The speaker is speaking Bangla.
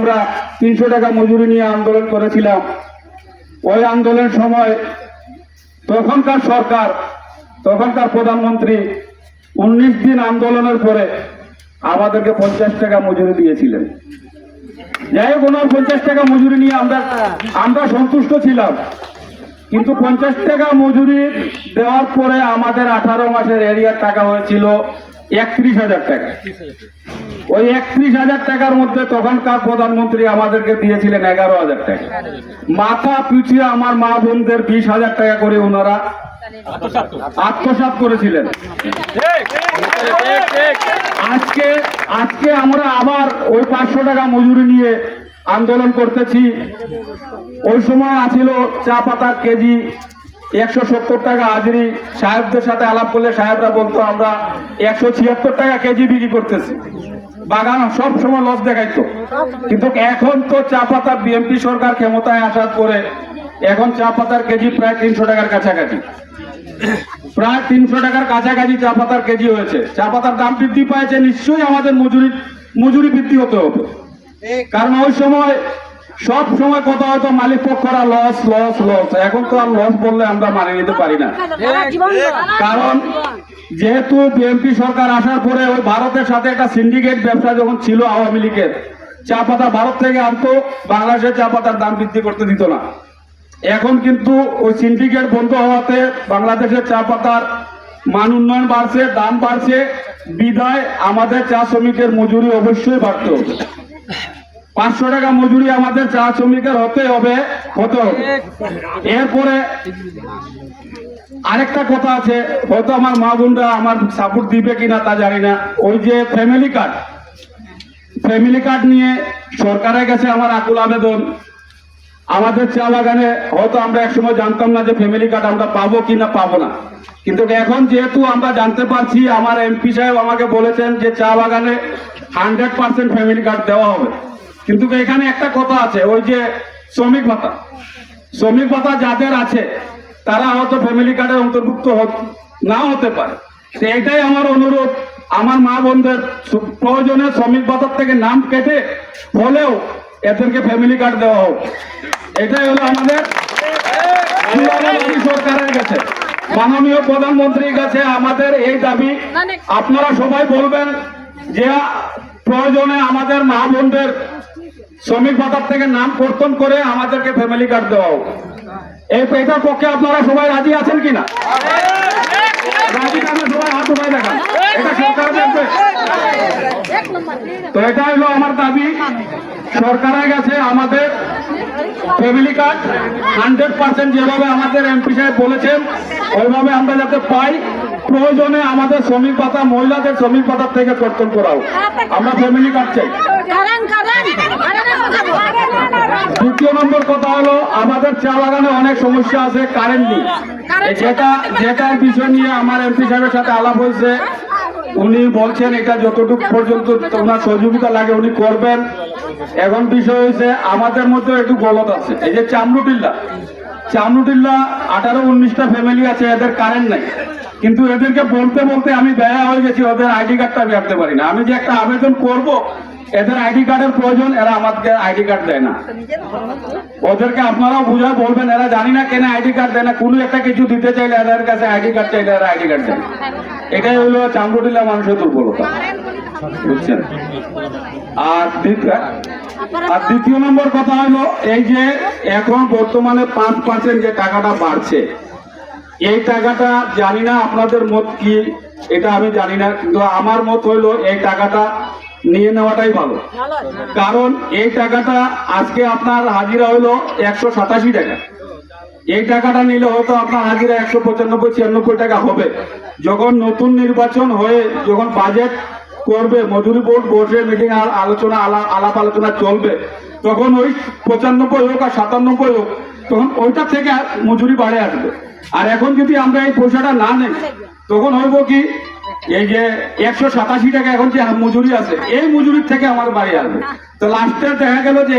আমরা 300 টাকা মজুরি নিয়ে আন্দোলন করেছিলাম। ওই আন্দোলনের সময় তখনকার সরকার, তখনকার প্রধানমন্ত্রী 19 দিন আন্দোলনের পরে আমাদেরকে 50 টাকা মজুরি দিয়েছিলেন। যাই হোক, 50 টাকা মজুরি নিয়ে আমরা সন্তুষ্ট ছিলাম। কিন্তু 50 টাকা মজুরি দেওয়ার পরে আমাদের 18 মাসের এরিয়ার টাকা হয়েছিল 31,000 টাকা। ওই 31,000 টাকার মধ্যে তখনকার প্রধানমন্ত্রী আমাদেরকে দিয়েছিলেন 11,000 টাকা। মাথা পিছিয়ে আমার মা বোনদের 20,000 টাকা করে ওনারা আত্মসাৎ করেছিলেন। আজকে আমরা আবার ওই 500 টাকা মজুরি নিয়ে আন্দোলন করতেছি। ওই সময় আছিল চা পাতার কেজি 170 টাকা হাজিরি। সাহেবদের সাথে আলাপ করলে সাহেবরা বলতো আমরা 176 টাকা কেজি বিক্রি করতেছি। বাগান সব সময় লস দেখাইতো। কিন্তু এখন তো চা পাতা বিএনপি সরকার ক্ষমতায় আসার পরে এখন চা পাতার কেজি প্রায় 300 টাকার কাছাকাছি, প্রায় 300 টাকার কাছাকাছি চা পাতার কেজি হয়েছে। চা পাতার দাম বৃদ্ধি পাইছে, নিশ্চয়ই আমাদের মজুরি বৃদ্ধি হতে হবে। কারণ ওই সময় সব সময় কথা হয়তো মালিক পক্ষরা লস লস লস, এখন তো আর লস বললে আমরা মানিয়ে নিতে পারি না। কারণ যেহেতু বিএনপি সরকার আসার পরে ওই ভারতের সাথে একটা সিন্ডিকেট ব্যবসা যখন ছিল আওয়ামী লীগের, চা পাতা ভারত থেকে আনতো, বাংলাদেশের চা পাতার দাম বৃদ্ধি করতে দিত না। এখন কিন্তু ওই সিন্ডিকেট বন্ধ হওয়াতে বাংলাদেশের চা পাতার মান উন্নয়ন বাড়ছে, দাম বাড়ছে, বিদায় আমাদের চা শ্রমিকের মজুরি অবশ্যই বাড়তে হবে। 500 টাকা মজুরি আমাদের চা শ্রমিকের হতে হবে। এরপরে আরেকটা কথা আছে, হয়তো আমার মা বোনরা আমার সাপোর্ট দিবে কিনা তা জানি না। ওই যে ফ্যামিলি কার্ড নিয়ে সরকারের কাছে আমার আকুল আবেদন। আমাদের চা বাগানে হয়তো আমরা একসময় জানতাম না যে ফ্যামিলি কার্ড আমরা পাবো কিনা পাবো না, কিন্তু এখন যেহেতু আমরা জানতে পারছি, আমার এমপি সাহেব আমাকে বলেছেন যে চা বাগানে 100% ফ্যামিলি কার্ড দেওয়া হবে। কিন্তু এখানে একটা কথা আছে, ওই যে শ্রমিক ভাতা যাদের আছে তারা হয়তো ফ্যামিলি কার্ডের অন্তর্ভুক্ত না হতে পারে। এটাই আমার অনুরোধ, আমার মা বোনদের প্রয়োজনে শ্রমিক ভাতার থেকে নাম কেটে হলেও এদেরকে ফ্যামিলি কার্ড দেওয়া হোক। এটাই হলো আমাদের সরকারের কাছে, মাননীয় প্রধানমন্ত্রীর কাছে আমাদের এই দাবি। আপনারা সবাই বলবেন যে প্রয়োজনে আমাদের মা বোনদের শ্রমিক ভাতার থেকে নাম কর্তন করে আমাদেরকে ফ্যামিলি কার্ড দেওয়া হোক। এটার পক্ষে আপনারা সবাই রাজি আছেন কিনা? রাজি থাকলে সবাই হাত উঠায় দেখান। এটা সরকার দেখবে। তো এটা হলো আমার দাবি সরকারের কাছে, আমাদের ফ্যামিলি কার্ড 100% যেভাবে আমাদের এমপি সাহেব বলেছেন ওইভাবে আমরা যাতে পাই। প্রয়োজনে আমাদের শ্রমিক ভাতা, মহিলাদের শ্রমিক ভাতার থেকে কর্তন করা হোক। আমরা ফ্যামিলি কার্ড চাই। দ্বিতীয় নম্বর কথা হলো, আমাদের চা বাগানে অনেক সমস্যা আছে, কারেন্ট নেই। যেটার বিষয় নিয়ে আমার এমপি সাহেবের সাথে আলাপ হয়েছে, উনি বলছেন এটা যতটুকু পর্যন্ত ওনার সহযোগিতা লাগে উনি করবেন। এখন বিষয় হয়েছে আমাদের মধ্যে একটু গলত আছে। এই যে চামরুটিল্লা 18-19টা ফ্যামিলি আছে, এদের কারেন্ট নাই। কিন্তু এদেরকে বলতে বলতে আমি ব্যয় হয়ে গেছি, ওদের আইডি কার্ডটা আমি রাখতে পারি না। আমি যে একটা আবেদন করব, এদের আইডি কার্ডের প্রয়োজন, এরা আমাদেরকে আইডি কার্ড দেয় না। ওদেরকে আপনারাও বুঝায় বলবেন, এরা জানি না কেন আইডি কার্ড দেয় না। কোনো একটা কিছু দিতে চাইলে এদের কাছে আইডি কার্ড চাইলে এরা আইডি কার্ড দেয় না। এটাই হলো চামরুটিল্লা মানুষের দুর্বলতা, বুঝছেন? আর দ্বিতীয় নম্বর কথা হলো, এই যে এখন বর্তমানে 5% যে টাকাটা বাড়ছে, এই টাকাটা জানি না আপনাদের মত কি, এটা আমি জানি না, কিন্তু আমার মত হইলো এই টাকাটা নিয়ে নেওয়াটাই ভালো। কারণ এই টাকাটা আজকে আপনার হাজিরা হলো 187 টাকা। এই টাকাটা নিলে হয়তো আপনার হাজিরা 195-96 টাকা হবে। যখন নতুন নির্বাচন হয়ে যখন বাজেট করবে, মজুরি বোর্ড বসে মিটিং আলাপ আলোচনা চলবে, তখন ওই 95 হোক আর 97 হোক, তখন ওইটা থেকে মজুরি বাড়ে আসবে। আর এখন যদি আমরা এই পয়সাটা না নেই, তখন হইব কি, এই যে 187 টাকা এখন যে মজুরি আছে, এই মজুরির থেকে আমার বাড়ি আসবে। তো লাস্টে দেখা গেল যে